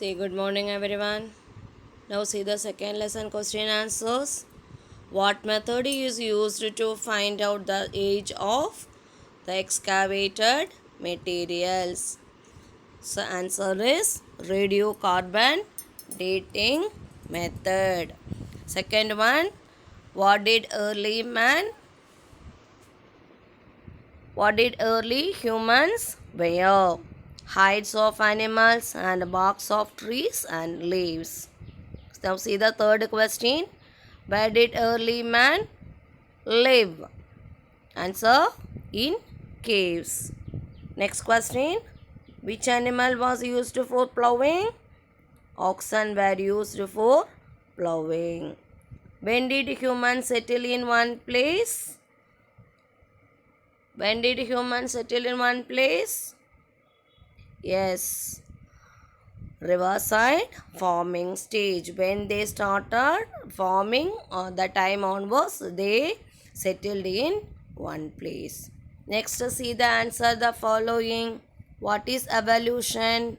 Say good morning, everyone. Now see the second lesson question answers. What method is used to find out the age of the excavated materials? So answer is radiocarbon dating method. Second one, what did early man what did early humans wear? Hides of animals and barks of trees and leaves. Now see the third question. Where did early man live? Answer, in caves. Next question. Which animal was used for plowing? Oxen were used for plowing. When did humans settle in one place? When did humans settle in one place? Yes, riverside farming stage. When they started farming, the time onwards, they settled in one place. Next, see the answer the following. What is evolution?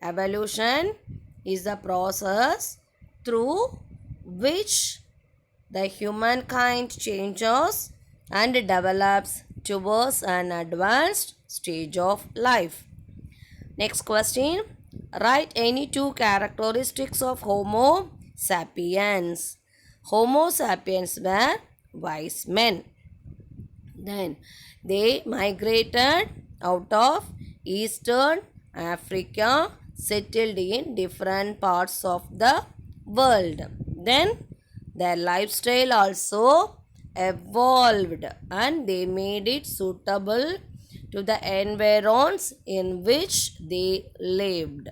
Evolution is the process through which the humankind changes and develops towards an advanced stage of life. Next question. Write any two characteristics of Homo sapiens. Homo sapiens were wise men. Then they migrated out of Eastern Africa, settled in different parts of the world. Then their lifestyle also evolved and they made it suitable to the environs in which they lived.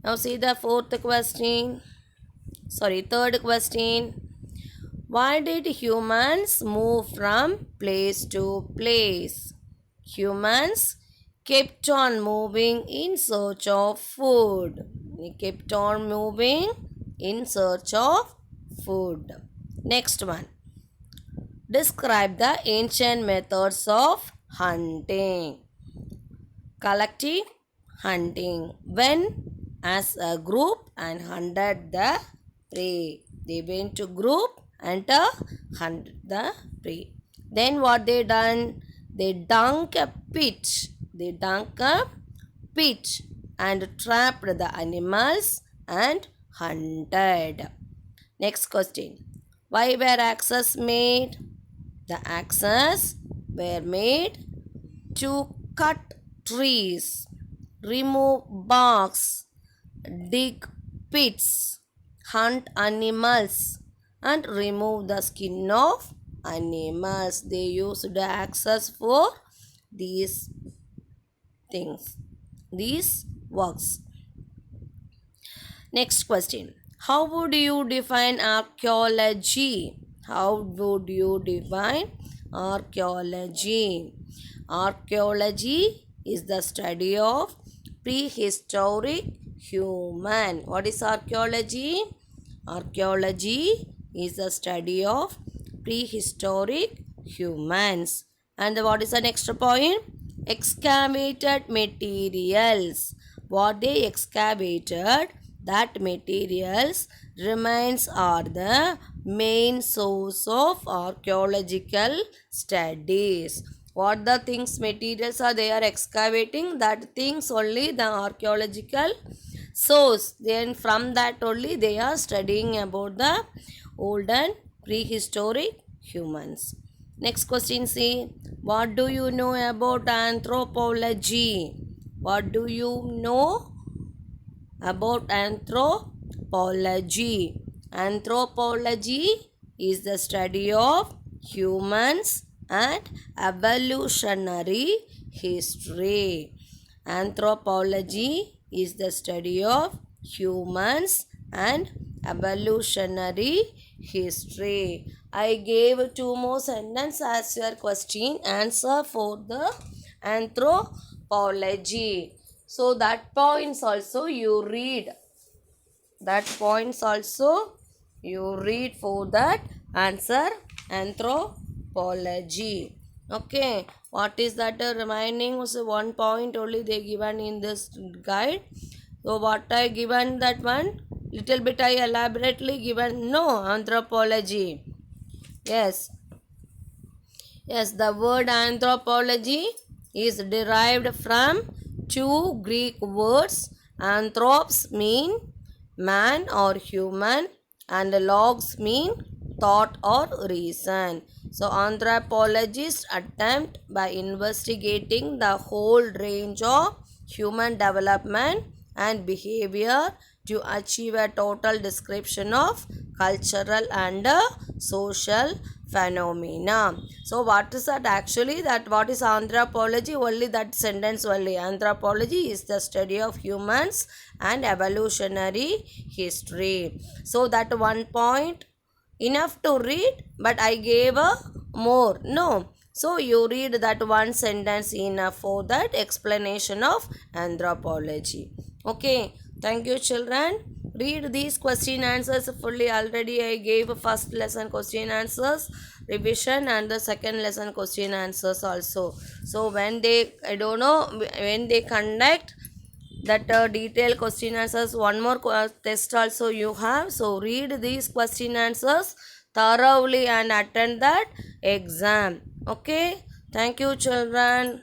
Now see the third question. Why did humans move from place to place? Humans kept on moving in search of food. They kept on moving in search of food. Next one. Describe the ancient methods of hunting. Collective hunting. When as a group and hunted the prey. They went to group and hunt the prey. Then what they done? They dug a pit. They dug a pit and trapped the animals and hunted. Next question. Why were axes made? The axes were made to cut trees, remove barks, dig pits, hunt animals, and remove the skin of animals. They used the axes for these things, these works. Next question. How would you define archaeology? How would you define archaeology? Archaeology is the study of prehistoric human. What is archaeology? Archaeology is the study of prehistoric humans. And what is the next point? Excavated materials. What they excavated, that materials remains are the main source of archaeological studies. What the things materials are they are excavating, that things only the archaeological source. Then from that only they are studying about the old and prehistoric humans. Next question, see. What do you know about anthropology? What do you know about anthropology? Anthropology is the study of humans and evolutionary history. Anthropology is the study of humans and evolutionary history. I gave two more sentences as your question answer for the anthropology. So that points also you read. That points also you read for that answer anthropology. Okay, what is that remaining was one point only they given in this guide. So what I given that one? Little bit I elaborately given. No, anthropology. Yes. Yes, the word anthropology is derived from two Greek words. Anthropos mean man or human and logos mean thought or reason. So anthropologists attempt by investigating the whole range of human development and behavior to achieve a total description of cultural and social phenomena. So what is that actually? That what is anthropology? Only that sentence only. Anthropology is the study of humans and evolutionary history. So that one point enough to read, but I gave a more. No. So you read that one sentence enough for that explanation of anthropology. Okay. Thank you, children. Read these question answers fully. Already I gave first lesson question answers revision and the second lesson question answers also. So when they, I don't know, when they conduct that detailed question answers, one more test also you have. So read these question answers thoroughly and attend that exam. Okay. Thank you, children.